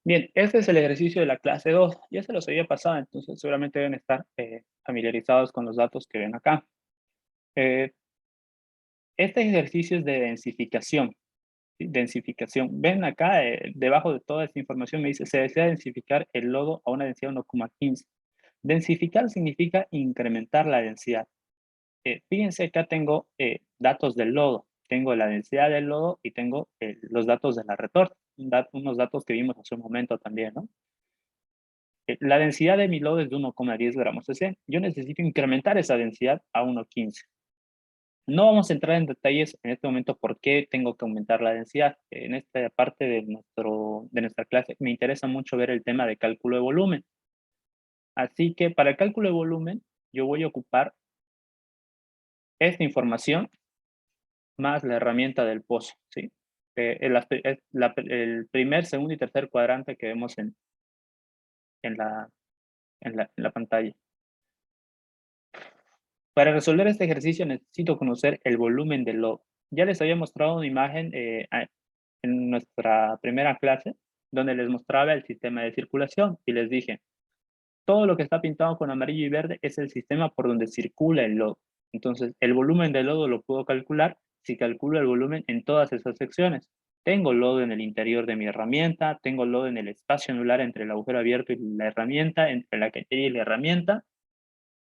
Bien, este es el ejercicio de la clase 2. Ya se los había pasado, entonces seguramente deben estar familiarizados con los datos que ven acá. Eh, este ejercicio es de densificación. ¿Sí? Densificación. Ven acá, debajo de toda esta información me dice, se desea densificar el lodo a una densidad de 1,15. Densificar significa incrementar la densidad. Fíjense, acá tengo datos del lodo. Tengo la densidad del lodo y tengo los datos de la retorta. Unos datos que vimos hace un momento también, ¿no? La densidad de mi lodo es de 1,10 gramos cc. Yo necesito incrementar esa densidad a 1,15. No vamos a entrar en detalles en este momento por qué tengo que aumentar la densidad. En esta parte de nuestra clase me interesa mucho ver el tema de cálculo de volumen. Así que para el cálculo de volumen, yo voy a ocupar esta información más la herramienta del pozo, ¿sí? El primer, segundo y tercer cuadrante que vemos en la, en la pantalla. Para resolver este ejercicio necesito conocer el volumen del lodo. Ya les había mostrado una imagen en nuestra primera clase donde les mostraba el sistema de circulación y les dije, todo lo que está pintado con amarillo y verde es el sistema por donde circula el lodo. Entonces, el volumen del lodo lo puedo calcular si calculo el volumen en todas esas secciones. Tengo lodo en el interior de mi herramienta, tengo lodo en el espacio anular entre el agujero abierto y la herramienta, entre la cañería y la herramienta,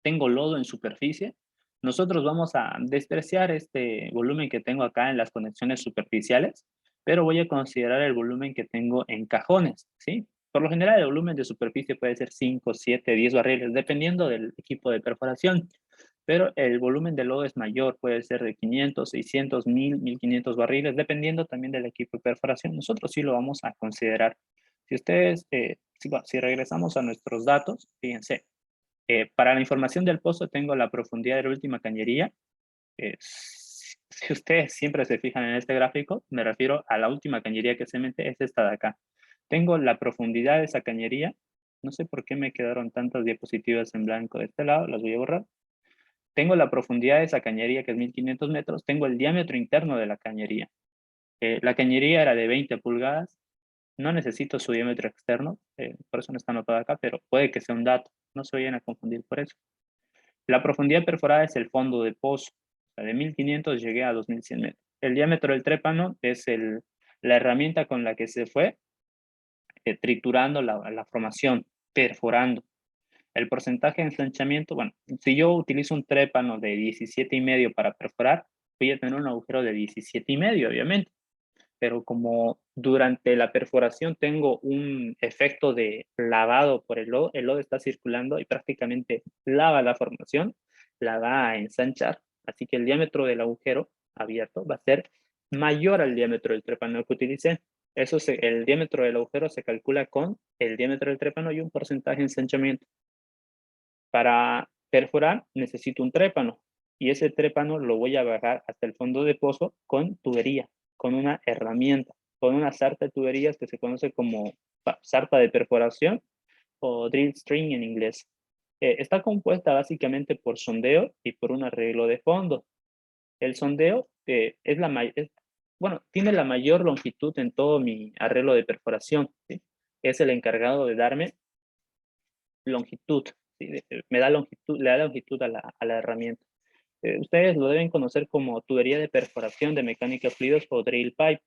tengo lodo en superficie. Nosotros vamos a despreciar este volumen que tengo acá en las conexiones superficiales, pero voy a considerar el volumen que tengo en cajones, ¿sí? Por lo general, el volumen de superficie puede ser 5, 7, 10 barriles, dependiendo del equipo de perforación, pero el volumen de lodo es mayor, puede ser de 500, 600, 1000, 1500 barriles, dependiendo también del equipo de perforación. Nosotros sí lo vamos a considerar. Si ustedes, si regresamos a nuestros datos, fíjense, para la información del pozo tengo la profundidad de la última cañería. Si ustedes siempre se fijan en este gráfico, me refiero a la última cañería que se mete, es esta de acá. Tengo la profundidad de esa cañería. No sé por qué me quedaron tantas diapositivas en blanco de este lado, las voy a borrar. Tengo la profundidad de esa cañería, que es 1500 metros. Tengo el diámetro interno de la cañería. La cañería era de 20 pulgadas. No necesito su diámetro externo, por eso no está anotado acá, pero puede que sea un dato. No se vayan a confundir por eso. La profundidad perforada es el fondo de pozo. O sea, de 1500 llegué a 2100 metros. El diámetro del trépano es la herramienta con la que se fue triturando la formación, perforando. El porcentaje de ensanchamiento, bueno, si yo utilizo un trépano de 17,5 para perforar, voy a tener un agujero de 17,5, obviamente. Pero como durante la perforación tengo un efecto de lavado por el lodo está circulando y prácticamente lava la formación, la va a ensanchar, así que el diámetro del agujero abierto va a ser mayor al diámetro del trépano que utilicé. El diámetro del agujero se calcula con el diámetro del trépano y un porcentaje de ensanchamiento. Para perforar necesito un trépano y ese trépano lo voy a bajar hasta el fondo de pozo con tubería, con una herramienta, con una sarta de tuberías que se conoce como sarta de perforación o drill string en inglés. Está compuesta básicamente por sondeo y por un arreglo de fondo. El sondeo bueno, tiene la mayor longitud en todo mi arreglo de perforación, ¿sí? Es el encargado de darme longitud, ¿sí? Me da longitud, le da longitud a la herramienta. Ustedes lo deben conocer como tubería de perforación de mecánica de fluidos o drill pipe.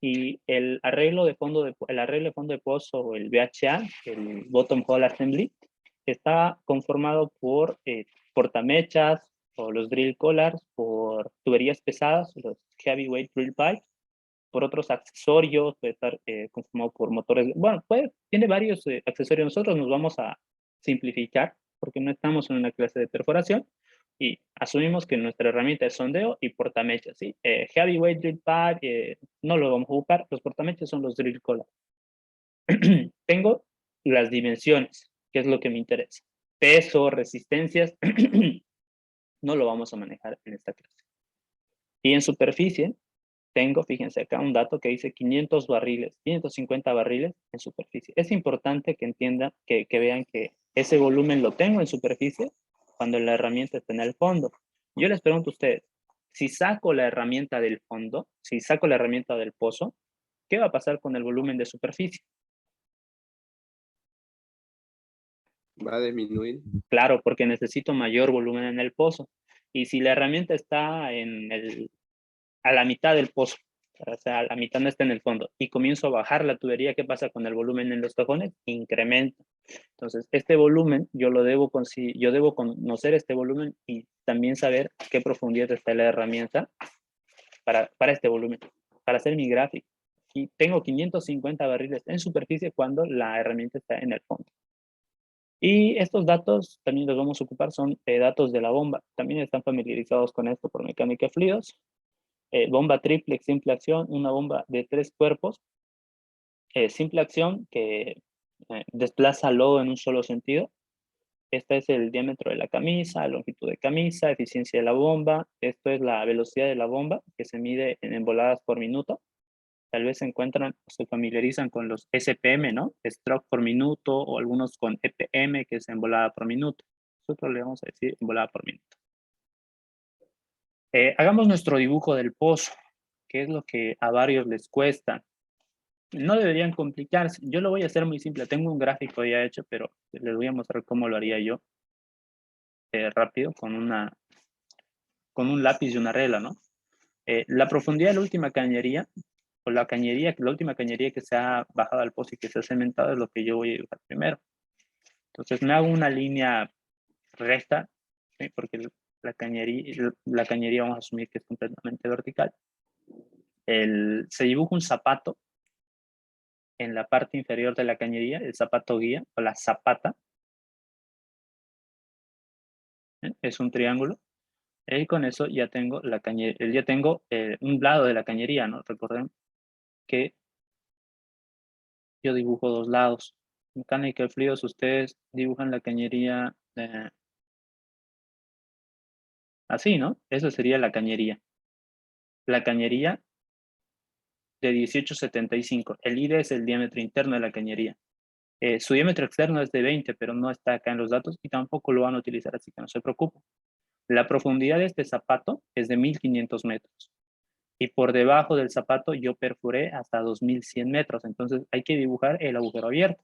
Y el arreglo de fondo de pozo o el BHA, el Bottom Hole Assembly, está conformado por portamechas o los drill collars, por tuberías pesadas, los heavyweight drill pipes, por otros accesorios, puede estar conformado por motores, bueno, tiene varios accesorios. Nosotros nos vamos a simplificar porque no estamos en una clase de perforación y asumimos que nuestra herramienta es sondeo y portamechas, ¿sí? Heavyweight drill pipe, no lo vamos a ocupar, los portamechas son los drill collars. Tengo las dimensiones, que es lo que me interesa. Peso, resistencias, no lo vamos a manejar en esta clase. Y en superficie, tengo, fíjense acá, un dato que dice 500 barriles, 550 barriles en superficie. Es importante que entiendan, que vean que ese volumen lo tengo en superficie cuando la herramienta está en el fondo. Yo les pregunto a ustedes, si saco la herramienta del fondo, si saco la herramienta del pozo, ¿qué va a pasar con el volumen de superficie? Va a disminuir. Claro, porque necesito mayor volumen en el pozo. Y si la herramienta está a la mitad del pozo, o sea, a la mitad no está en el fondo, y comienzo a bajar la tubería, ¿qué pasa con el volumen en los cajones? Incrementa. Entonces, este volumen, yo debo conocer este volumen y también saber a qué profundidad está la herramienta para este volumen, para hacer mi gráfico. Y tengo 550 barriles en superficie cuando la herramienta está en el fondo. Y estos datos también los vamos a ocupar, son datos de la bomba. También están familiarizados con esto por mecánica de fluidos. Bomba triple, simple acción, una bomba de 3 cuerpos. Simple acción que desplaza lodo en un solo sentido. Este es el diámetro de la camisa, longitud de camisa, eficiencia de la bomba. Esto es la velocidad de la bomba, que se mide en emboladas por minuto. Tal vez se encuentran, se familiarizan con los SPM, ¿no? Stroke por minuto, o algunos con EPM, que es embolada por minuto. Nosotros le vamos a decir embolada por minuto. Hagamos nuestro dibujo del pozo, que es lo que a varios les cuesta. No deberían complicarse. Yo lo voy a hacer muy simple. Tengo un gráfico ya hecho, pero les voy a mostrar cómo lo haría yo rápido con un lápiz y una regla, ¿no? La profundidad de la última cañería, o la última cañería que se ha bajado al pozo y que se ha cementado, es lo que yo voy a dibujar primero. Entonces me hago una línea recta, ¿sí? Porque la cañería vamos a asumir que es completamente vertical. Se dibuja un zapato en la parte inferior de la cañería, el zapato guía o la zapata. Es un triángulo. Y con eso ya tengo un lado de la cañería, ¿no? Recuerden que yo dibujo dos lados. Mecánica de fluidos, ustedes dibujan la cañería así, ¿no? Eso sería la cañería. La cañería de 18,75. El ID es el diámetro interno de la cañería. Su diámetro externo es de 20, pero no está acá en los datos y tampoco lo van a utilizar, así que no se preocupen. La profundidad de este zapato es de 1500 metros. Y por debajo del zapato yo perforé hasta 2100 metros. Entonces hay que dibujar el agujero abierto.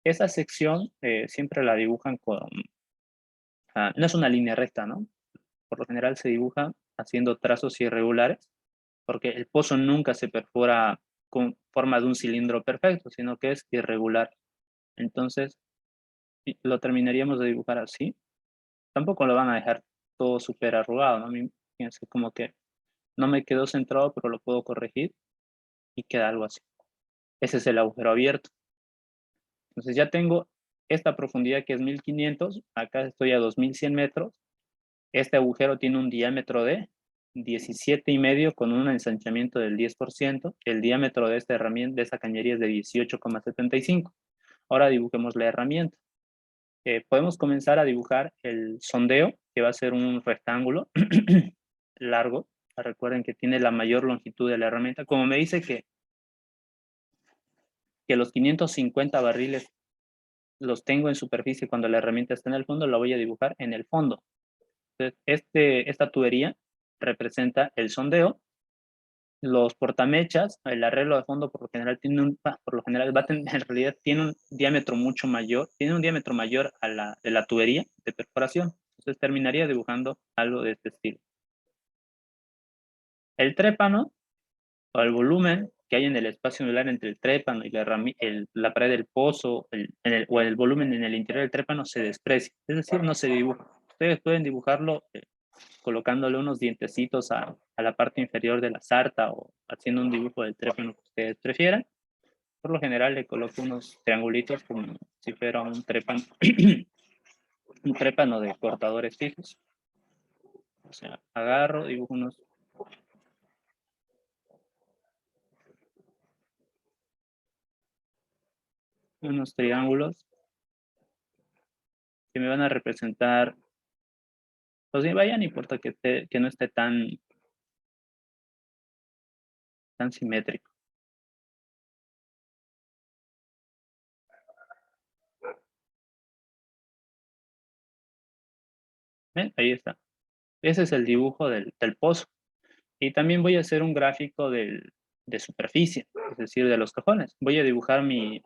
Esa sección siempre la dibujan no es una línea recta, ¿no? Por lo general se dibuja haciendo trazos irregulares, porque el pozo nunca se perfora con forma de un cilindro perfecto, sino que es irregular. Entonces, lo terminaríamos de dibujar así. Tampoco lo van a dejar todo súper arrugado, ¿no? A mí, fíjense, como que no me quedó centrado, pero lo puedo corregir y queda algo así. Ese es el agujero abierto. Entonces ya tengo esta profundidad que es 1500, acá estoy a 2100 metros. Este agujero tiene un diámetro de 17,5 con un ensanchamiento del 10%. El diámetro de esta herramienta, de esa cañería, es de 18,75. Ahora dibujemos la herramienta. Podemos comenzar a dibujar el sondeo, que va a ser un rectángulo largo. Recuerden que tiene la mayor longitud de la herramienta. Como me dice que los 550 barriles los tengo en superficie cuando la herramienta está en el fondo, la voy a dibujar en el fondo. Entonces, esta tubería representa el sondeo. Los portamechas, el arreglo de fondo por lo general en realidad tiene un diámetro mucho mayor, tiene un diámetro mayor de la tubería de perforación. Entonces terminaría dibujando algo de este estilo. El trépano, o el volumen que hay en el espacio anular entre el trépano y la pared del pozo, o el volumen en el interior del trépano, se desprecia, es decir, no se dibuja. Ustedes pueden dibujarlo colocándole unos dientecitos a la parte inferior de la sarta o haciendo un dibujo del trépano que ustedes prefieran. Por lo general le coloco unos triangulitos como si fuera un trépano, un trépano de cortadores fijos. O sea, agarro, dibujo unos triángulos que me van a representar, pues bien, vaya, no importa que no esté tan simétrico. ¿Ven? Ahí está. Ese es el dibujo del pozo. Y también voy a hacer un gráfico de superficie, es decir, de los cajones. Voy a dibujar mi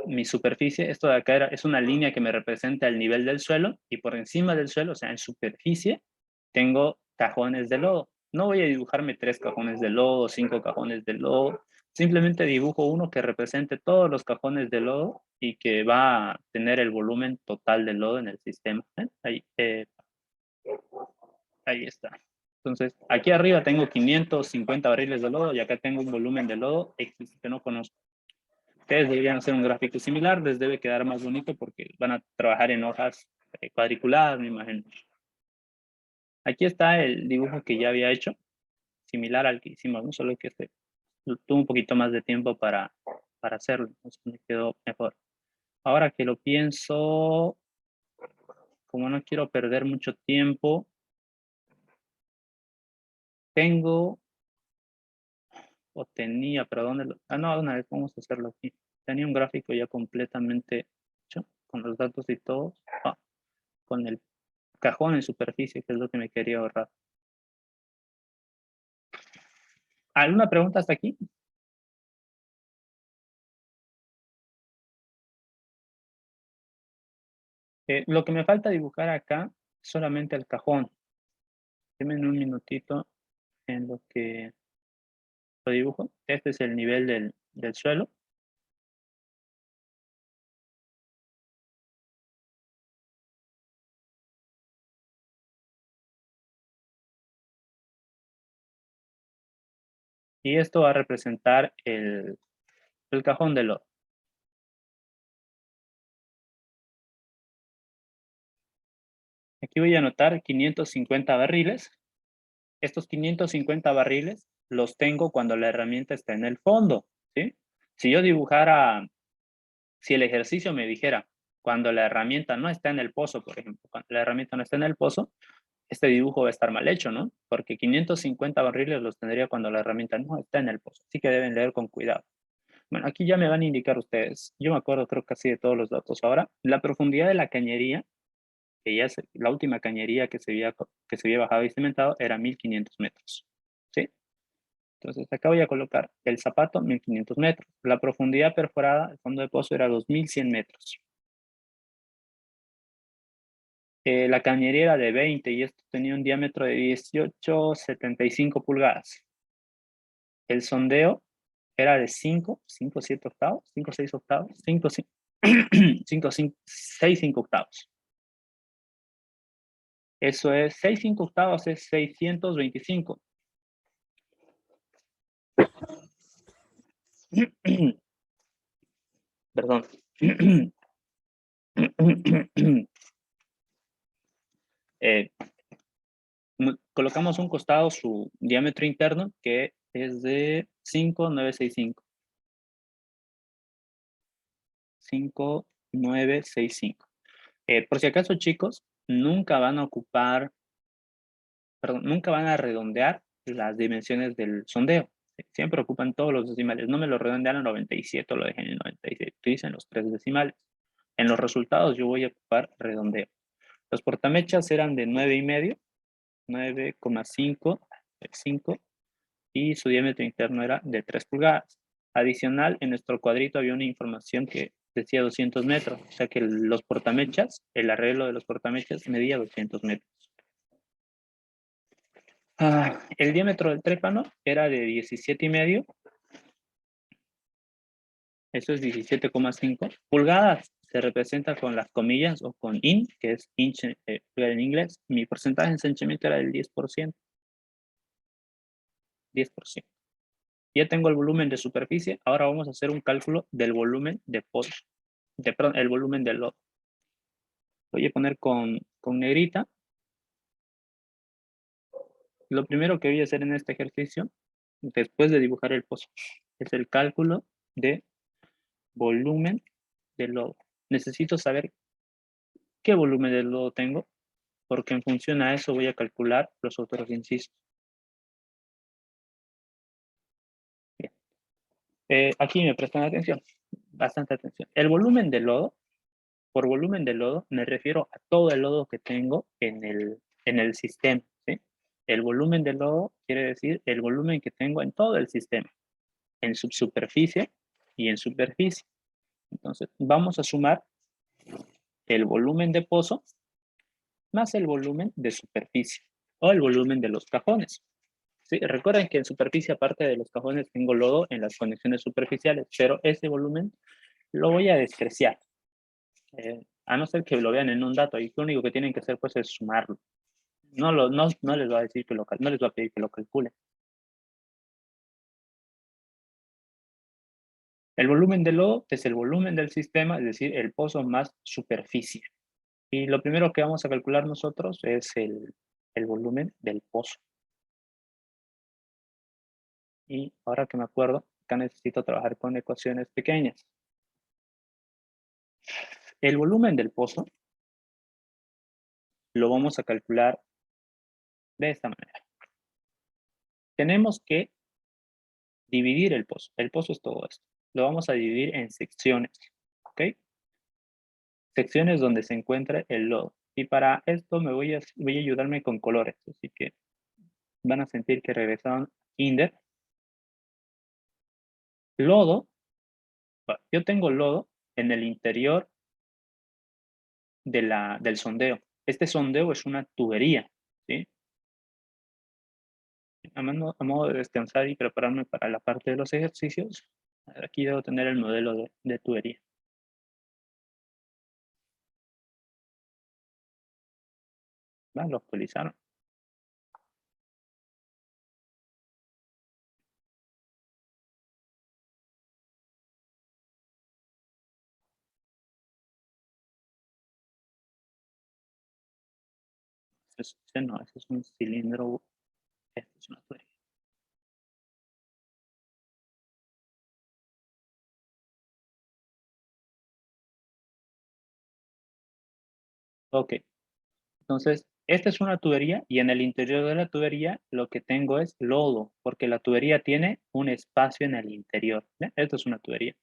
mi superficie, esto de acá es una línea que me representa el nivel del suelo, y por encima del suelo, o sea, en superficie, tengo cajones de lodo. No voy a dibujarme 3 cajones de lodo, 5 cajones de lodo, simplemente dibujo uno que represente todos los cajones de lodo y que va a tener el volumen total de lodo en el sistema. Ahí está. Entonces, aquí arriba tengo 550 barriles de lodo y acá tengo un volumen de lodo X que no conozco. Ustedes deberían hacer un gráfico similar, les debe quedar más bonito porque van a trabajar en hojas cuadriculadas, me imagino. Aquí está el dibujo que ya había hecho, similar al que hicimos, ¿no? Solo que este tuvo un poquito más de tiempo para hacerlo, entonces me quedó mejor. Ahora que lo pienso, como no quiero perder mucho tiempo, tengo, o tenía, pero ¿dónde lo? Ah, no, una vez vamos a hacerlo aquí. Tenía un gráfico ya completamente hecho, con los datos y todo, con el cajón en superficie, que es lo que me quería ahorrar. ¿Alguna pregunta hasta aquí? Lo que me falta dibujar acá, solamente el cajón. Denme un minutito en lo que lo dibujo. Este es el nivel del suelo. Y esto va a representar el cajón de lodo. Aquí voy a anotar 550 barriles. Estos 550 barriles los tengo cuando la herramienta está en el fondo, ¿sí? Si yo dibujara, si el ejercicio me dijera, cuando la herramienta no está en el pozo, por ejemplo, cuando la herramienta no está en el pozo, este dibujo va a estar mal hecho, ¿no? Porque 550 barriles los tendría cuando la herramienta no está en el pozo. Así que deben leer con cuidado. Bueno, aquí ya me van a indicar ustedes. Yo me acuerdo, creo, casi de todos los datos. Ahora, la profundidad de la cañería, que ya es la última cañería que se había bajado y cimentado, era 1500 metros. ¿Sí? Entonces, acá voy a colocar el zapato, 1500 metros. La profundidad perforada, el fondo de pozo, era 2100 metros. La cañería era de 20 y esto tenía un diámetro de 18,75 pulgadas. El sondeo era de 5, 5, 7 octavos, 5, 6 octavos, 5, 5, 5, 6, 5 octavos. Eso es 6, 5 octavos, es 625. Perdón. eh, colocamos un costado su diámetro interno que es de 5,965. 5,965. Por si acaso, chicos, nunca van a ocupar, perdón, nunca van a redondear las dimensiones del sondeo. Siempre ocupan todos los decimales. No me lo redondearon en 97, lo dejen en 97. Utilicen los 3 decimales. En los resultados yo voy a ocupar redondeo. Los portamechas eran de 9,5, 9,5, 5, y su diámetro interno era de 3 pulgadas. Adicional, en nuestro cuadrito había una información que decía 200 metros, o sea que los portamechas, el arreglo de los portamechas medía 200 metros. El diámetro del trépano era de 17,5, eso es 17,5 pulgadas. Se representa con las comillas o con in, que es inch en inglés. Mi porcentaje en centímetro era del 10%. 10%. Ya tengo el volumen de superficie. Ahora vamos a hacer un cálculo del volumen de pozo. Perdón, el volumen del lodo. Voy a poner con negrita. Lo primero que voy a hacer en este ejercicio, después de dibujar el pozo, es el cálculo de volumen del lodo. Necesito saber qué volumen del lodo tengo, porque en función a eso voy a calcular los otros incisos. Bien. Aquí me prestan atención, bastante atención. El volumen del lodo, por volumen de lodo, me refiero a todo el lodo que tengo en el sistema, ¿sí? El volumen de lodo quiere decir el volumen que tengo en todo el sistema, en subsuperficie y en superficie. Entonces, vamos a sumar el volumen de pozo más el volumen de superficie o el volumen de los cajones. Sí, recuerden que en superficie, aparte de los cajones, tengo lodo en las conexiones superficiales, pero ese volumen lo voy a despreciar. A no ser que lo vean en un dato, y lo único que tienen que hacer pues es sumarlo. No les va a decir que no les va a pedir que lo calculen. El volumen de lodo es el volumen del sistema, es decir, el pozo más superficie. Y lo primero que vamos a calcular nosotros es el volumen del pozo. Y ahora que me acuerdo, acá necesito trabajar con ecuaciones pequeñas. El volumen del pozo lo vamos a calcular de esta manera. Tenemos que dividir el pozo. El pozo es todo esto. Lo vamos a dividir en secciones, ¿ok? Secciones donde se encuentra el lodo. Y para esto voy a ayudarme con colores. Así que van a sentir que regresaron a kinder. Lodo. Yo tengo lodo en el interior del sondeo. Este sondeo es una tubería, ¿sí? A modo de descansar y prepararme para la parte de los ejercicios, aquí debo tener el modelo de tubería. ¿Va? Lo actualizaron. Ese no, ese es un cilindro, este es una tubería. Ok, entonces, esta es una tubería y en el interior de la tubería lo que tengo es lodo, porque la tubería tiene un espacio en el interior. ¿Ve? Esto es una tubería.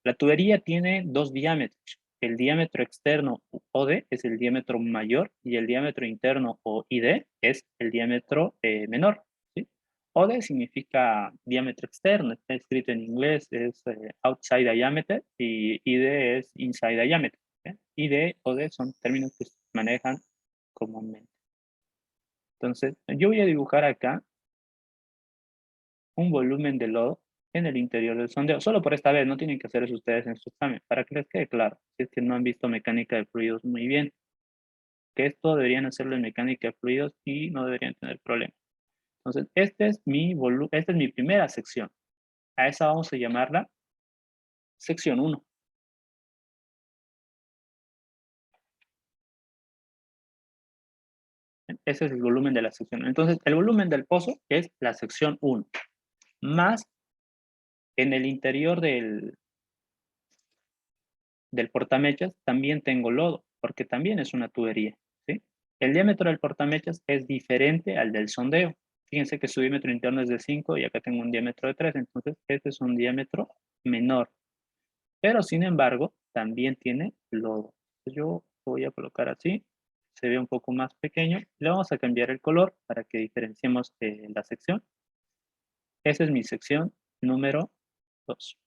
La tubería tiene dos diámetros. El diámetro externo OD es el diámetro mayor y el diámetro interno o ID es el diámetro menor. ¿Sí? OD significa diámetro externo, está escrito en inglés, es outside diameter y ID es inside diameter. ID, OD son términos que se manejan comúnmente. Entonces, yo voy a dibujar acá un volumen de lodo en el interior del sondeo. Solo por esta vez, no tienen que hacer eso ustedes en su examen, para que les quede claro. Si es que no han visto mecánica de fluidos muy bien, que esto deberían hacerlo en mecánica de fluidos y no deberían tener problemas. Entonces, esta es mi primera sección. A esa vamos a llamarla sección 1. Ese es el volumen de la sección. Entonces, el volumen del pozo es la sección 1, más en el interior del portamechas también tengo lodo, porque también es una tubería, ¿sí? El diámetro del portamechas es diferente al del sondeo. Fíjense que su diámetro interno es de 5 y acá tengo un diámetro de 3, entonces este es un diámetro menor. Pero sin embargo, también tiene lodo. Yo voy a colocar así, se ve un poco más pequeño. Le vamos a cambiar el color para que diferenciemos la sección. Esa es mi sección número 2.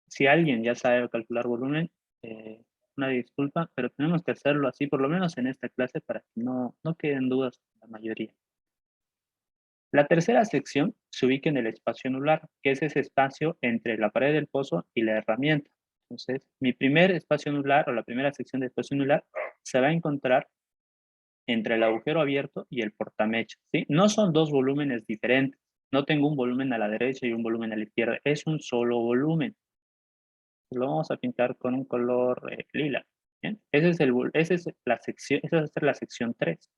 Si alguien ya sabe calcular volumen, eh, una disculpa, pero tenemos que hacerlo así, por lo menos en esta clase, para que no queden dudas la mayoría. La tercera sección se ubica en el espacio anular, que es ese espacio entre la pared del pozo y la herramienta. Entonces, mi primer espacio anular o la primera sección de espacio anular se va a encontrar entre el agujero abierto y el portamecha, ¿sí? No son dos volúmenes diferentes. No tengo un volumen a la derecha y un volumen a la izquierda. Es un solo volumen. Lo vamos a pintar con un color lila. ¿Bien? Esa es la sección, esa va a ser la sección 3.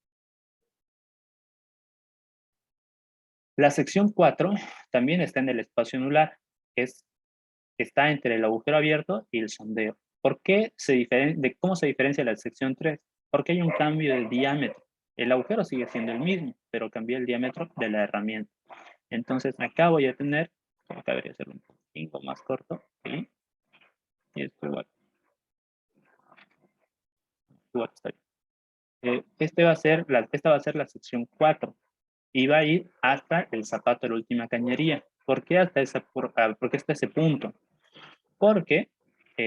La sección 4 también está en el espacio anular, está entre el agujero abierto y el sondeo. ¿Por qué cómo se diferencia la sección 3? Porque hay un cambio de diámetro. El agujero sigue siendo el mismo, pero cambió el diámetro de la herramienta. Entonces acá voy a tener, acá debería ser un poquito más corto, ¿sí? Y esto igual está bien. Esta va a ser la sección 4 y va a ir hasta el zapato de la última cañería. ¿Por qué hasta ese punto? Porque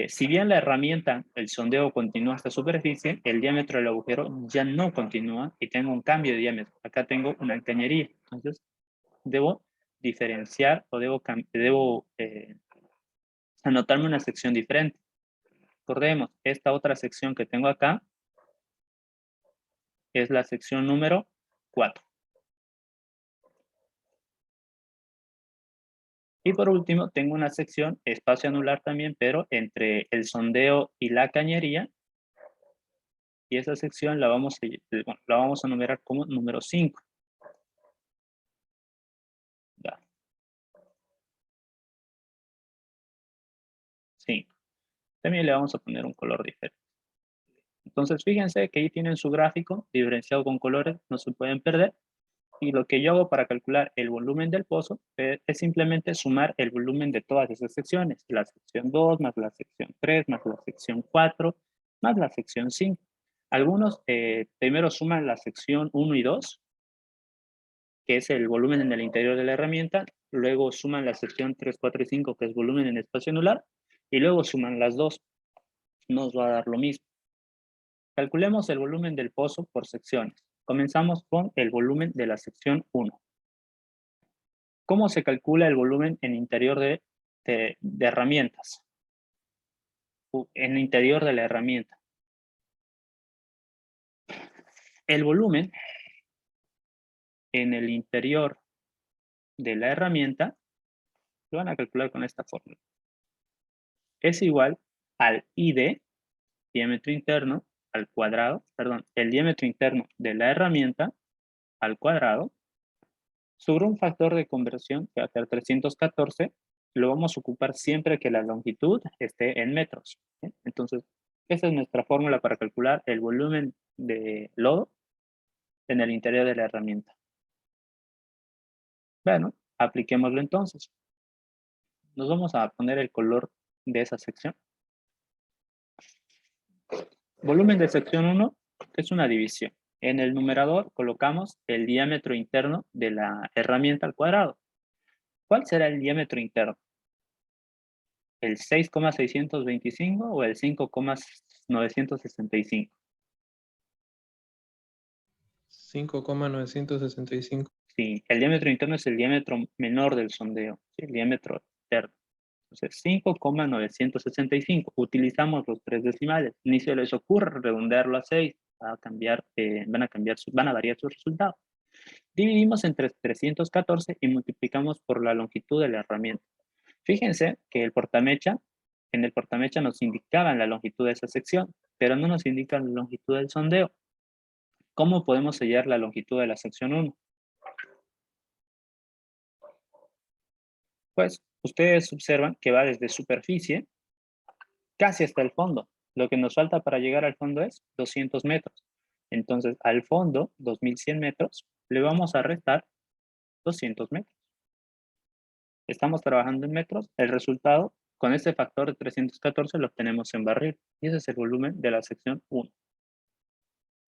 si bien la herramienta, el sondeo continúa hasta superficie, el diámetro del agujero ya no continúa y tengo un cambio de diámetro. Acá tengo una cañería. Entonces, debo diferenciar o debo anotarme una sección diferente. Recordemos, esta otra sección que tengo acá es la sección número 4. Y por último, tengo una sección, espacio anular también, pero entre el sondeo y la cañería. Y esa sección la vamos a numerar como número 5. Ya, 5. También le vamos a poner un color diferente. Entonces, fíjense que ahí tienen su gráfico diferenciado con colores, no se pueden perder. Y lo que yo hago para calcular el volumen del pozo es simplemente sumar el volumen de todas esas secciones. La sección 2 más la sección 3 más la sección 4 más la sección 5. Algunos primero suman la sección 1 y 2, que es el volumen en el interior de la herramienta. Luego suman la sección 3, 4 y 5, que es volumen en espacio anular. Y luego suman las dos. Nos va a dar lo mismo. Calculemos el volumen del pozo por secciones. Comenzamos con el volumen de la sección 1. ¿Cómo se calcula el volumen en interior de herramientas? En el interior de la herramienta. El volumen en el interior de la herramienta lo van a calcular con esta fórmula. Es igual al ID, diámetro interno, al cuadrado, perdón, el diámetro interno de la herramienta al cuadrado, sobre un factor de conversión que va a ser 314, lo vamos a ocupar siempre que la longitud esté en metros. ¿Sí? Entonces, esa es nuestra fórmula para calcular el volumen de lodo en el interior de la herramienta. Bueno, apliquémoslo entonces. Nos vamos a poner el color de esa sección. Volumen de sección 1 es una división. En el numerador colocamos el diámetro interno de la herramienta al cuadrado. ¿Cuál será el diámetro interno? ¿El 6,625 o el 5,965? 5,965. Sí, el diámetro interno es el diámetro menor del sondeo, ¿sí? El diámetro interno. Entonces, 5,965. Utilizamos los 3 decimales. Ni se les ocurre redondearlo a 6. Va a cambiar, van a variar sus resultados. Dividimos entre 314 y multiplicamos por la longitud de la herramienta. Fíjense que en el portamecha nos indicaban la longitud de esa sección, pero no nos indican la longitud del sondeo. ¿Cómo podemos hallar la longitud de la sección 1? Pues ustedes observan que va desde superficie casi hasta el fondo. Lo que nos falta para llegar al fondo es 200 metros. Entonces, al fondo, 2100 metros, le vamos a restar 200 metros. Estamos trabajando en metros. El resultado, con este factor de 314, lo obtenemos en barril. Y ese es el volumen de la sección 1.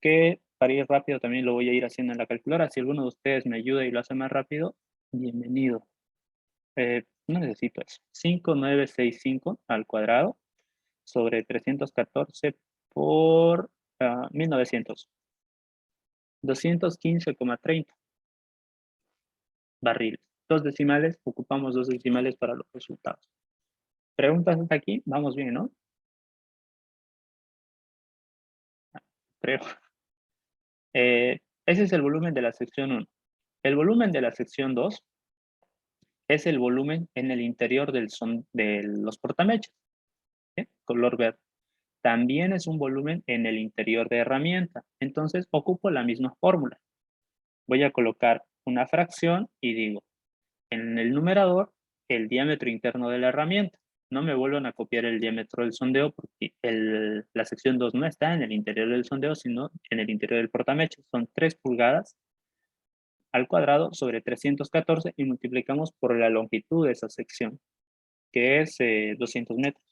Que para ir rápido también lo voy a ir haciendo en la calculadora. Si alguno de ustedes me ayuda y lo hace más rápido, bienvenido. No necesito eso. 5965 al cuadrado sobre 314 por 1900. 215,30 barriles. Dos decimales, ocupamos dos decimales para los resultados. ¿Preguntas hasta aquí? Vamos bien, ¿no? Creo. Ese es el volumen de la sección 1. El volumen de la sección 2 es el volumen en el interior de los portamechas, ¿sí? Color verde. También es un volumen en el interior de herramienta. Entonces, ocupo la misma fórmula. Voy a colocar una fracción y digo, en el numerador, el diámetro interno de la herramienta. No me vuelvan a copiar el diámetro del sondeo porque la sección 2 no está en el interior del sondeo, sino en el interior del portamecha. Son 3 pulgadas al cuadrado sobre 314 y multiplicamos por la longitud de esa sección, que es 200 metros.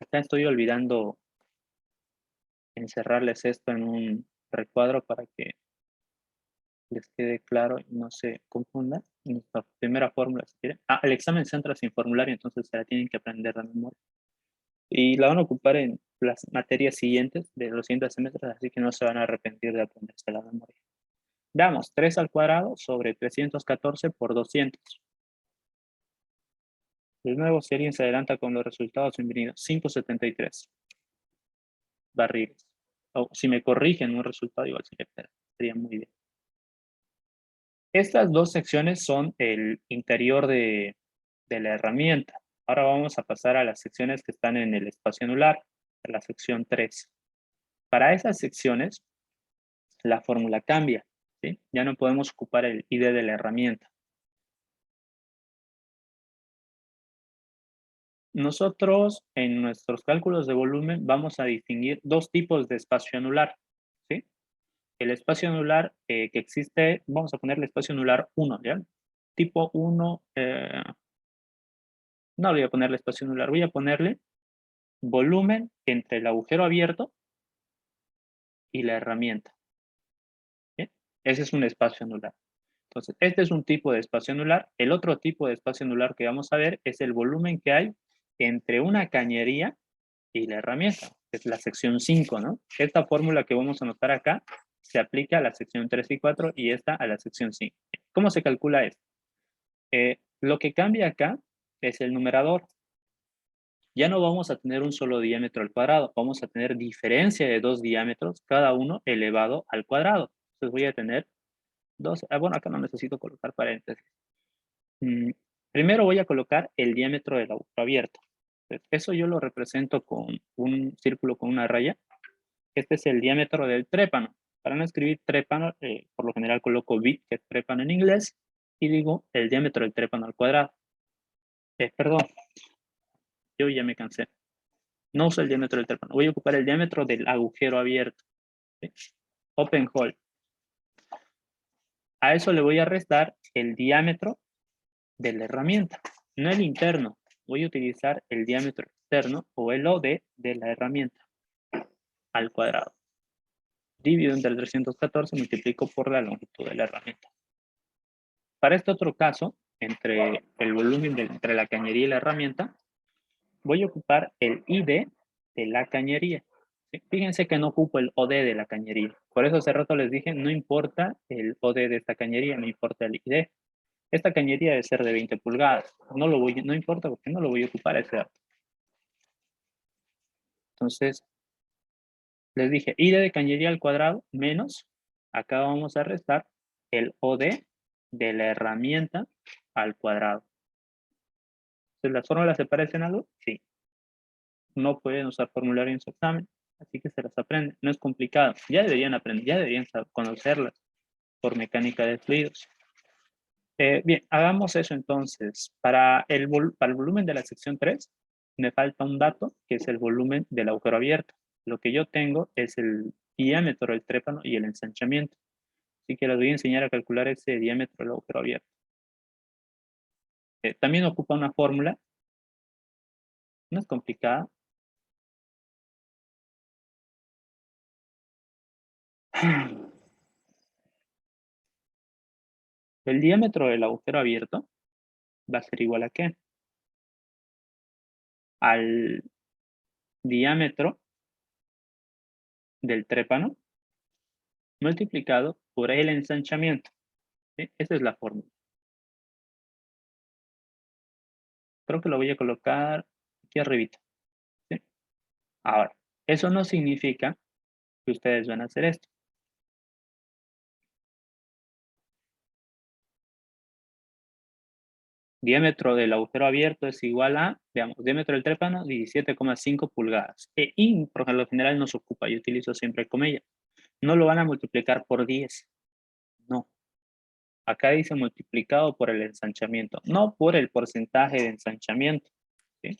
Acá estoy olvidando encerrarles esto en un recuadro para que les quede claro y no se confundan. Nuestra primera fórmula, si quieren. El examen se entra sin formulario, entonces se la tienen que aprender de memoria. Y la van a ocupar en las materias siguientes de los siguientes semestres, así que no se van a arrepentir de aprenderse la memoria. Damos 3 al cuadrado sobre 314 por 200. De nuevo, si alguien se adelanta con los resultados, bienvenidos. 573 barriles. O si me corrigen un resultado, igual sería muy bien. Estas dos secciones son el interior de la herramienta. Ahora vamos a pasar a las secciones que están en el espacio anular, la sección 3. Para esas secciones, la fórmula cambia, ¿sí? Ya no podemos ocupar el ID de la herramienta. Nosotros, en nuestros cálculos de volumen, vamos a distinguir dos tipos de espacio anular, ¿sí? El espacio anular que existe, vamos a ponerle espacio anular 1, ¿ya? Tipo 1, no voy a ponerle espacio anular, voy a ponerle volumen entre el agujero abierto y la herramienta, ¿sí? Ese es un espacio anular. Entonces, este es un tipo de espacio anular. El otro tipo de espacio anular que vamos a ver es el volumen que hay entre una cañería y la herramienta, que es la sección 5, ¿no? Esta fórmula que vamos a anotar acá se aplica a la sección 3 y 4 y esta a la sección 5. ¿Cómo se calcula esto? Lo que cambia acá es el numerador. Ya no vamos a tener un solo diámetro al cuadrado, vamos a tener diferencia de dos diámetros, cada uno elevado al cuadrado. Entonces voy a tener dos, bueno, acá no necesito colocar paréntesis. Primero voy a colocar el diámetro del agujero abierto. Eso yo lo represento con un círculo con una raya. Este es el diámetro del trépano. Para no escribir trépano, por lo general coloco bit, que es trépano en inglés, y digo el diámetro del trépano al cuadrado. Perdón, yo ya me cansé. No uso el diámetro del trépano, voy a ocupar el diámetro del agujero abierto. ¿Sí? Open hole. A eso le voy a restar el diámetro de la herramienta, no el interno. Voy a utilizar el diámetro externo o el OD de la herramienta al cuadrado. Divido entre el 314, multiplico por la longitud de la herramienta. Para este otro caso, entre el volumen entre la cañería y la herramienta, voy a ocupar el ID de la cañería. ¿Sí? Fíjense que no ocupo el OD de la cañería. Por eso hace rato les dije, no importa el OD de esta cañería, no importa el ID. Esta cañería debe ser de 20 pulgadas. No importa porque no lo voy a ocupar ese dato. Entonces, les dije, ID de cañería al cuadrado menos, acá vamos a restar el OD de la herramienta al cuadrado. Entonces, ¿las fórmulas se parecen a algo? Sí. No pueden usar formulario en su examen, así que se las aprenden. No es complicado. Ya deberían aprender, ya deberían conocerlas por mecánica de fluidos. Bien, hagamos eso entonces. Para el volumen de la sección 3, me falta un dato, que es el volumen del agujero abierto. Lo que yo tengo es el diámetro del trépano y el ensanchamiento. Así que les voy a enseñar a calcular ese diámetro del agujero abierto. También ocupa una fórmula. No es complicada. El diámetro del agujero abierto va a ser igual a ¿qué? Al diámetro del trépano multiplicado por el ensanchamiento. ¿Sí? Esa es la fórmula. Creo que lo voy a colocar aquí arribita. ¿Sí? Ahora, eso no significa que ustedes van a hacer esto. Diámetro del agujero abierto es igual a, veamos, diámetro del trépano, 17,5 pulgadas. Y por lo general no se ocupa, yo utilizo siempre comillas. No lo van a multiplicar por 10. No. Acá dice multiplicado por el ensanchamiento, no por el porcentaje de ensanchamiento. ¿Sí?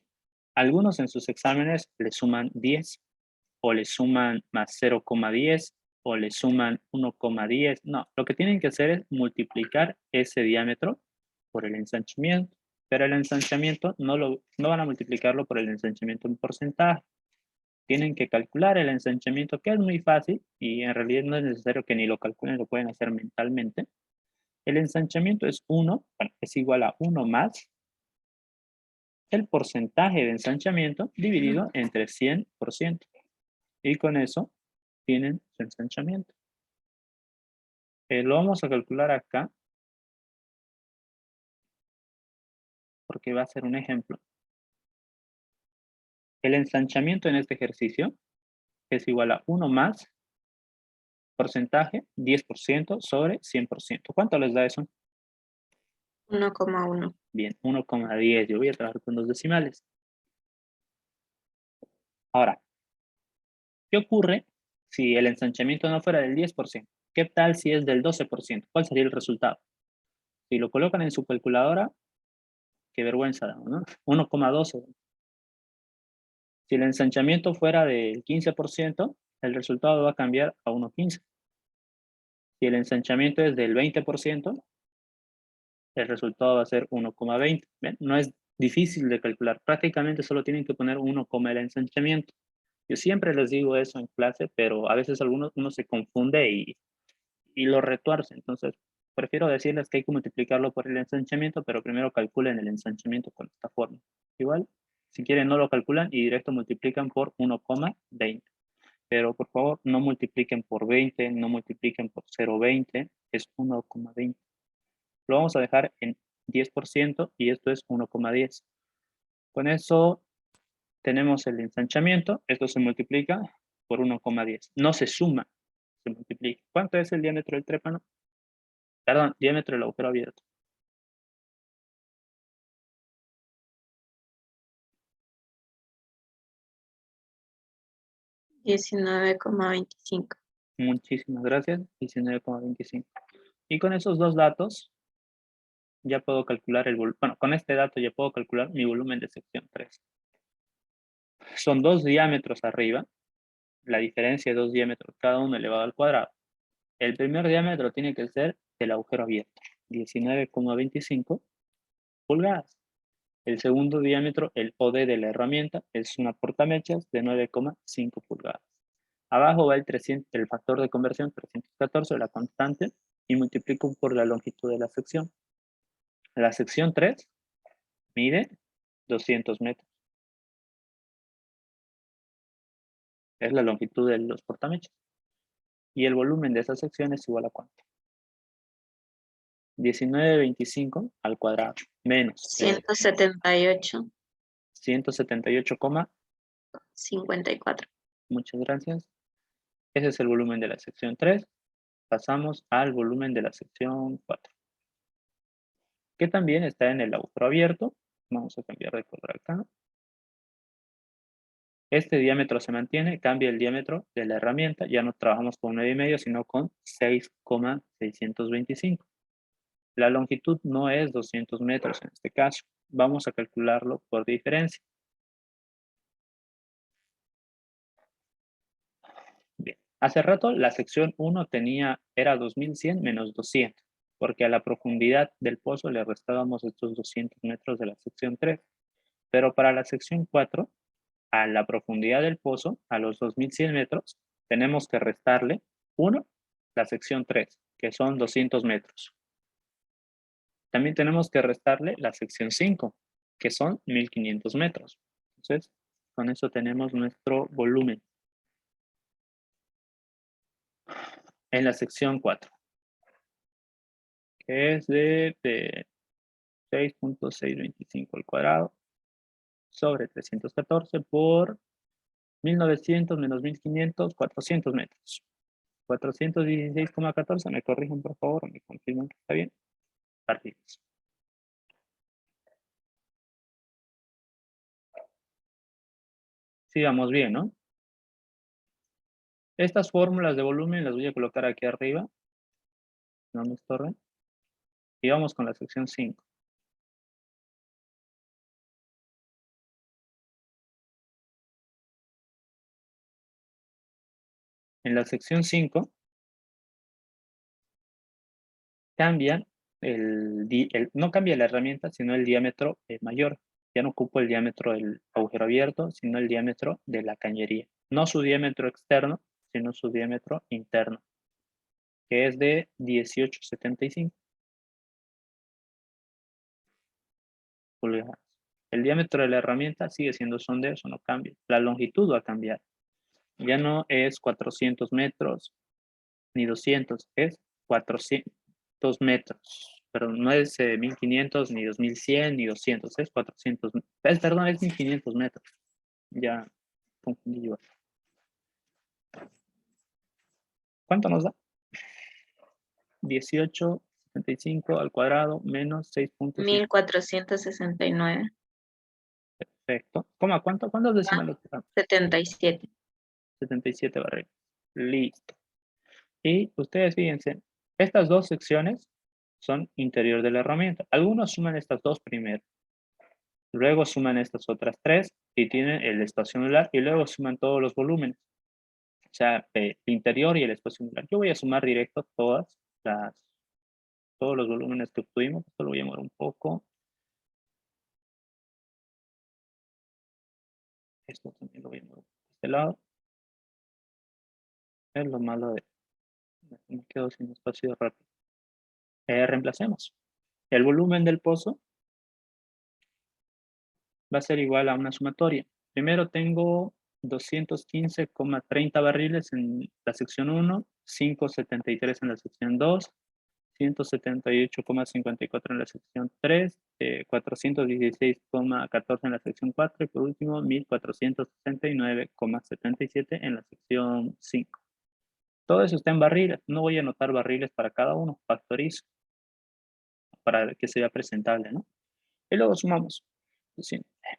Algunos en sus exámenes le suman 10, o le suman más 0,10, o le suman 1,10. No, lo que tienen que hacer es multiplicar ese diámetro por el ensanchamiento. Pero el ensanchamiento no van a multiplicarlo por el ensanchamiento en porcentaje. tienen que calcular el ensanchamiento, que es muy fácil y en realidad no es necesario que ni lo calculen, lo pueden hacer mentalmente. El ensanchamiento es 1, bueno, es igual a 1 más el porcentaje de ensanchamiento dividido entre 100%. Y con eso tienen su ensanchamiento. Lo vamos a calcular acá, porque va a ser un ejemplo. El ensanchamiento en este ejercicio es igual a 1 más porcentaje 10% sobre 100%. ¿Cuánto les da eso? 1,1. Bien, 1,10. Yo voy a trabajar con 2 decimales. Ahora, ¿qué ocurre si el ensanchamiento no fuera del 10%? ¿Qué tal si es del 12%? ¿Cuál sería el resultado? Si lo colocan en su calculadora, qué vergüenza, ¿no? 1,12. Si el ensanchamiento fuera del 15%, el resultado va a cambiar a 1,15. Si el ensanchamiento es del 20%, el resultado va a ser 1,20. No es difícil de calcular, prácticamente solo tienen que poner 1, el ensanchamiento. Yo siempre les digo eso en clase, pero a veces uno se confunde y lo retuerce. Entonces, prefiero decirles que hay que multiplicarlo por el ensanchamiento, pero primero calculen el ensanchamiento con esta forma. Igual, si quieren no lo calculan y directo multiplican por 1,20. Pero por favor, no multipliquen por 20, no multipliquen por 0,20, es 1,20. Lo vamos a dejar en 10% y esto es 1,10. Con eso tenemos el ensanchamiento, esto se multiplica por 1,10. No se suma, se multiplica. ¿Cuánto es el diámetro del trépano? Perdón, diámetro del agujero abierto. 19,25. Muchísimas gracias, 19,25. Y con esos dos datos ya puedo calcular el volumen. Bueno, con este dato ya puedo calcular mi volumen de sección 3. Son 2 diámetros arriba, la diferencia de 2 diámetros, cada uno elevado al cuadrado. El primer diámetro tiene que ser el agujero abierto, 19,25 pulgadas. El segundo diámetro, el OD de la herramienta, es una portamechas de 9,5 pulgadas. Abajo va el factor de conversión 314, la constante, y multiplico por la longitud de la sección. La sección 3 mide 200 metros. Es la longitud de los portamechas. Y el volumen de esa sección es igual a ¿cuánto? 19,25 al cuadrado, menos 178. 178, 54. muchas gracias. Ese es el volumen de la sección 3. Pasamos al volumen de la sección 4, que también está en el agujero abierto. Vamos a cambiar de color acá. Este diámetro se mantiene, cambia el diámetro de la herramienta. Ya no trabajamos con 9,5, sino con 6,625. La longitud no es 200 metros en este caso. Vamos a calcularlo por diferencia. Bien. Hace rato la sección 1 era 2100 menos 200, porque a la profundidad del pozo le restábamos estos 200 metros de la sección 3. Pero para la sección 4, a la profundidad del pozo, a los 2100 metros, tenemos que restarle 1, la sección 3, que son 200 metros. También tenemos que restarle la sección 5, que son 1500 metros. Entonces, con eso tenemos nuestro volumen. En la sección 4, que es de 6,625 al cuadrado sobre 314 por 1900 menos 1500, 400 metros. 416,14, me corrigen por favor, me confirman que está bien. Partidos. Sigamos bien, ¿no? Estas fórmulas de volumen las voy a colocar aquí arriba. No me estorben. Y vamos con la sección 5. En la sección 5 cambia no cambia la herramienta, sino el diámetro mayor. Ya no ocupo el diámetro del agujero abierto, sino el diámetro de la cañería. no su diámetro externo, sino su diámetro interno, que es de 18,75 pulgadas. El diámetro de la herramienta sigue siendo sonde, eso no cambia. La longitud va a cambiar. Ya no es 400 metros ni 200, es 400 metros. Pero no es 1500, ni 2100, ni 200, es 400. Perdón, es 1500 metros. Ya confundí yo. ¿Cuánto nos da? 18,75 al cuadrado menos 6,5. 1469. Perfecto. ¿Cómo? ¿Cuántos decimales? 77. 77 barriles. Listo. Y ustedes fíjense, estas dos secciones son interior de la herramienta. Algunos suman estas dos primero, luego suman estas otras tres y tienen el espacio anular y luego suman todos los volúmenes. O sea, el interior y el espacio anular. Yo voy a sumar directo todos los volúmenes que obtuvimos. Esto lo voy a mover un poco. Esto también lo voy a mover de este lado. Es lo malo de... Me quedo sin espacio rápido. Reemplacemos. El volumen del pozo va a ser igual a una sumatoria. Primero tengo 215,30 barriles en la sección 1, 573 en la sección 2, 178,54 en la sección 3, 416,14 en la sección 4 y por último 1469,77 en la sección 5. Todo eso está en barriles. No voy a anotar barriles para cada uno, factorizo para que sea presentable, ¿no? Y luego sumamos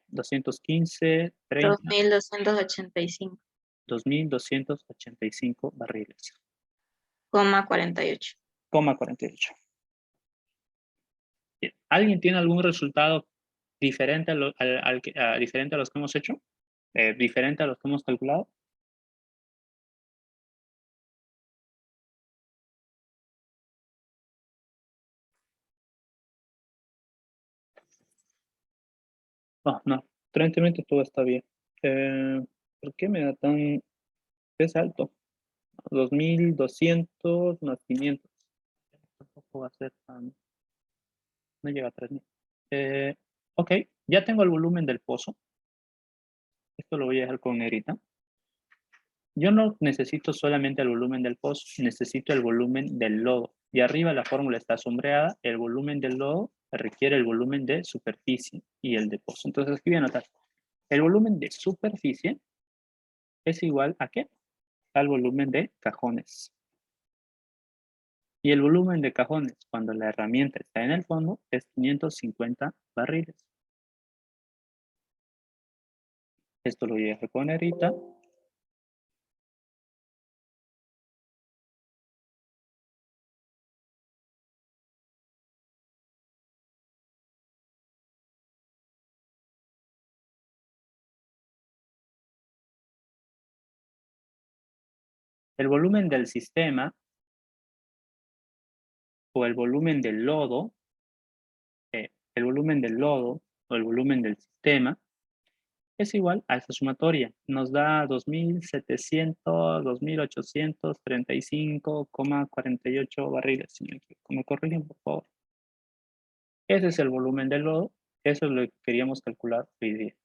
215, 30, 2285. 2.285 barriles. 48. 48. Bien. ¿Alguien tiene algún resultado diferente diferente a los que hemos hecho? ¿Diferente a los que hemos calculado? Oh, no, aparentemente todo está bien. ¿Por qué me da tan... es alto? 2.200 más 500. Tampoco va a ser tan... no llega a 3.000. Ok, ya tengo el volumen del pozo. Esto lo voy a dejar con negrita. Yo no necesito solamente el volumen del pozo, necesito el volumen del lodo. Y arriba la fórmula está sombreada, el volumen del lodo requiere el volumen de superficie y el de pozo. Entonces aquí voy a anotar, el volumen de superficie es igual a ¿qué? Al volumen de cajones. Y el volumen de cajones, cuando la herramienta está en el fondo, es 550 barriles. Esto lo voy a dejar con negrita. El volumen del sistema o el volumen del lodo, el volumen del lodo o el volumen del sistema es igual a esta sumatoria. Nos da 2.700, 2.835,48 barriles. Si me corrigen, por favor. Ese es el volumen del lodo. Eso es lo que queríamos calcular hoy día.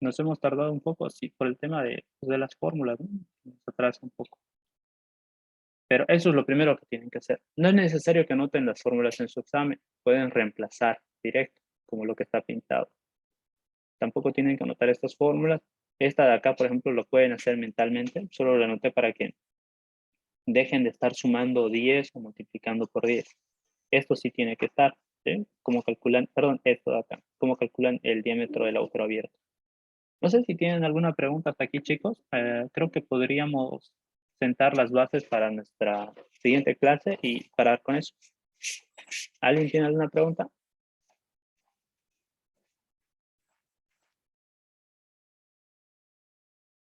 Nos hemos tardado un poco, sí, por el tema de las fórmulas, ¿no? Nos atrasa un poco. Pero eso es lo primero que tienen que hacer. No es necesario que anoten las fórmulas en su examen. Pueden reemplazar directo, como lo que está pintado. Tampoco tienen que anotar estas fórmulas. Esta de acá, por ejemplo, lo pueden hacer mentalmente. Solo lo anoté para que dejen de estar sumando 10 o multiplicando por 10. Esto sí tiene que estar, ¿sí? Como calculan, perdón, esto de acá, cómo calculan el diámetro del agujero abierto. No sé si tienen alguna pregunta hasta aquí, chicos. Creo que podríamos sentar las bases para nuestra siguiente clase y parar con eso. ¿Alguien tiene alguna pregunta?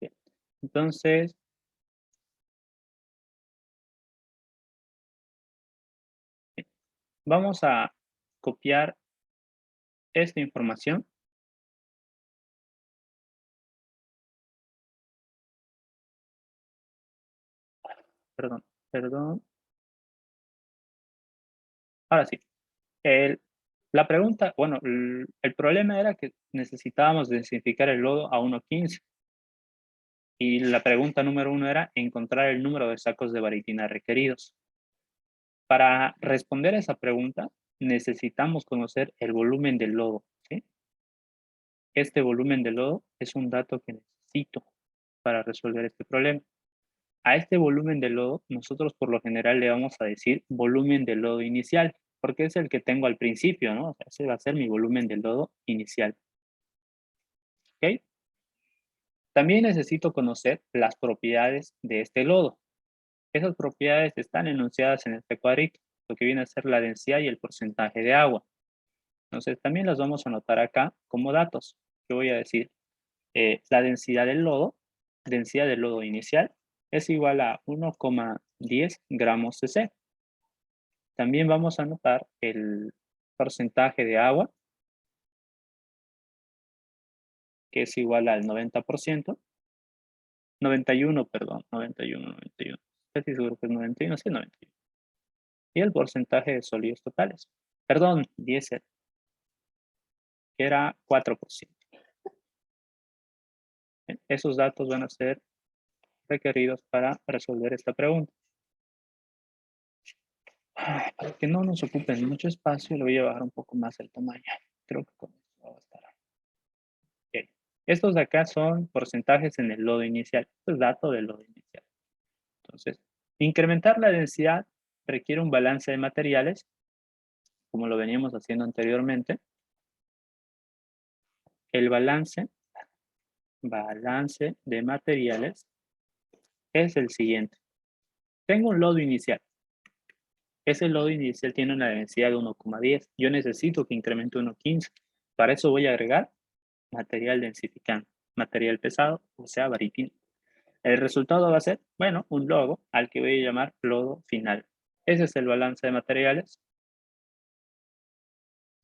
Bien. Entonces, vamos a copiar esta información perdón. Ahora sí. La pregunta, bueno, el problema era que necesitábamos densificar el lodo a 1,15. Y la pregunta número 1 era encontrar el número de sacos de baritina requeridos. Para responder a esa pregunta, necesitamos conocer el volumen del lodo, ¿sí? Este volumen del lodo es un dato que necesito para resolver este problema. A este volumen de lodo, nosotros por lo general le vamos a decir volumen de lodo inicial, porque es el que tengo al principio, ¿no? O sea, ese va a ser mi volumen de lodo inicial. ¿Ok? También necesito conocer las propiedades de este lodo. Esas propiedades están enunciadas en este cuadrito, lo que viene a ser la densidad y el porcentaje de agua. Entonces, también las vamos a anotar acá como datos. Yo voy a decir, la densidad del lodo inicial, es igual a 1,10 gramos cc. También vamos a anotar el porcentaje de agua, que es igual al 90%, 91, perdón, 91. Casi seguro que es 91, sí, 91. Y el porcentaje de sólidos totales, perdón, diésel, que era 4%. Esos datos van a ser requeridos para resolver esta pregunta. Para que no nos ocupen mucho espacio, le voy a bajar un poco más el tamaño. Creo que con esto va a estar. Okay. Estos de acá son porcentajes en el lodo inicial. Esto es dato del lodo inicial. Entonces, incrementar la densidad requiere un balance de materiales, como lo veníamos haciendo anteriormente. El balance de materiales es el siguiente. Tengo un lodo inicial. Ese lodo inicial tiene una densidad de 1,10. Yo necesito que incremente 1,15. Para eso voy a agregar material densificante, material pesado, o sea, baritina. El resultado va a ser, bueno, un lodo al que voy a llamar lodo final. Ese es el balance de materiales.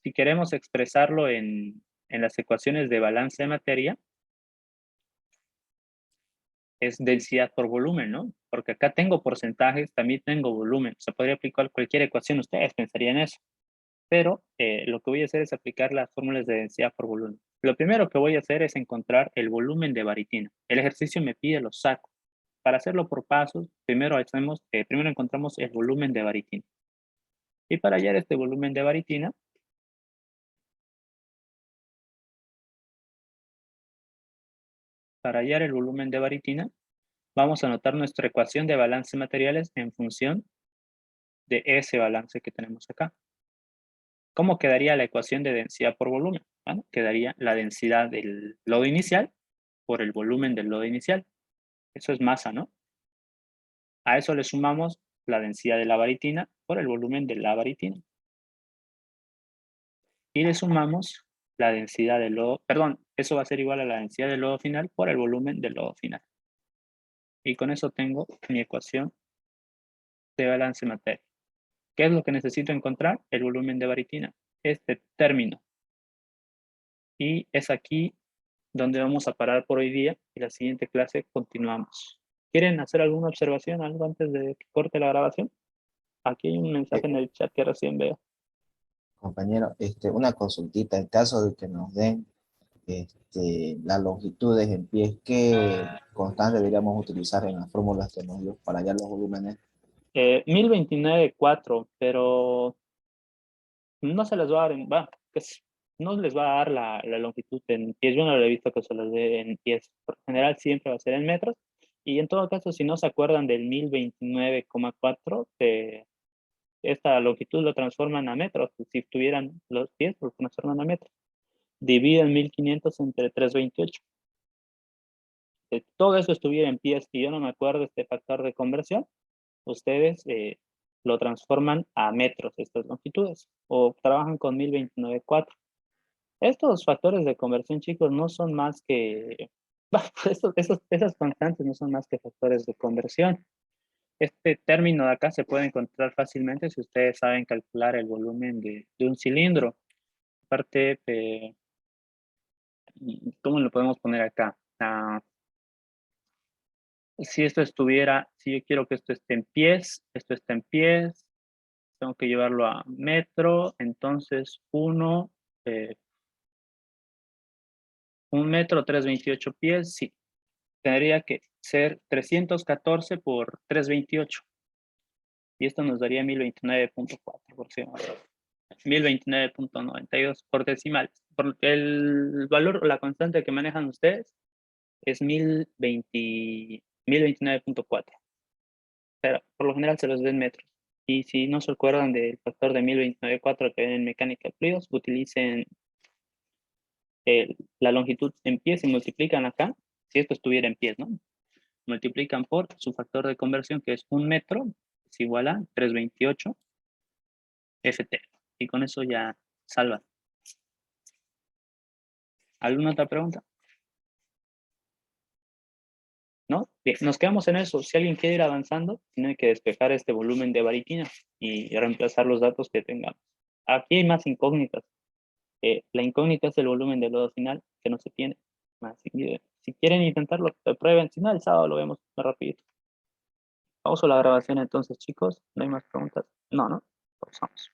Si queremos expresarlo en las ecuaciones de balance de materia, es densidad por volumen, ¿no? Porque acá tengo porcentajes, también tengo volumen. Se podría aplicar cualquier ecuación, ustedes pensarían eso. Pero lo que voy a hacer es aplicar las fórmulas de densidad por volumen. Lo primero que voy a hacer es encontrar el volumen de baritina. El ejercicio me pide los sacos. Para hacerlo por pasos, primero encontramos el volumen de baritina. Y para hallar este volumen de baritina, vamos a anotar nuestra ecuación de balance de materiales en función de ese balance que tenemos acá. ¿Cómo quedaría la ecuación de densidad por volumen? Bueno, quedaría la densidad del lodo inicial por el volumen del lodo inicial. Eso es masa, ¿no? A eso le sumamos la densidad de la baritina por el volumen de la baritina. Y le sumamos la densidad del lodo, perdón, eso va a ser igual a la densidad del lodo final por el volumen del lodo final. Y con eso tengo mi ecuación de balance materia. ¿Qué es lo que necesito encontrar? El volumen de baritina, este término. Y es aquí donde vamos a parar por hoy día y la siguiente clase continuamos. ¿Quieren hacer alguna observación, algo antes de que corte la grabación? Aquí hay un mensaje en el chat que recién veo. Compañero, una consultita, en caso de que nos den las longitudes en pies, ¿qué constante deberíamos utilizar en las fórmulas que nos dio para hallar los volúmenes? 1029,4, pero no se les va a dar, no les va a dar la longitud en pies. Yo no lo he visto que se les dé en pies. Por lo general siempre va a ser en metros. Y en todo caso, si no se acuerdan del 1029,4, esta longitud lo transforman a metros. Si tuvieran los pies, lo transforman a metros. Dividen 1500 entre 328. Si todo eso estuviera en pies y yo no me acuerdo este factor de conversión, ustedes lo transforman a metros, estas longitudes, o trabajan con 1029,4. Estos factores de conversión, chicos, no son más que, esas constantes no son más que factores de conversión. Este término de acá se puede encontrar fácilmente si ustedes saben calcular el volumen de un cilindro. Aparte, ¿cómo lo podemos poner acá? Si esto estuviera, si yo quiero que esto esté en pies, esto está en pies, tengo que llevarlo a metro, entonces 1 metro, 328 pies, sí. Tendría que ser 314 por 328. Y esto nos daría 1029.4 aproximadamente. 1029.92 por decimales. Porque el valor o la constante que manejan ustedes es 1029.4. Pero por lo general se los ven metros. Y si no se acuerdan del factor de 1029.4 que ven en mecánica de fluidos, utilicen la longitud en pies y multiplican acá, si esto estuviera en pies, ¿no? Multiplican por su factor de conversión, que es 1 metro, es igual a 328 FT. Y con eso ya salvan. ¿Alguna otra pregunta? ¿No? Bien, nos quedamos en eso. Si alguien quiere ir avanzando, tiene que despejar este volumen de variquina y reemplazar los datos que tengamos. Aquí hay más incógnitas. La incógnita es el volumen del lodo final, que no se tiene. Si quieren intentarlo, prueben. Si no, el sábado lo vemos más rapidito. Pauso la grabación entonces, chicos. ¿No hay más preguntas? No, ¿no? Pausamos.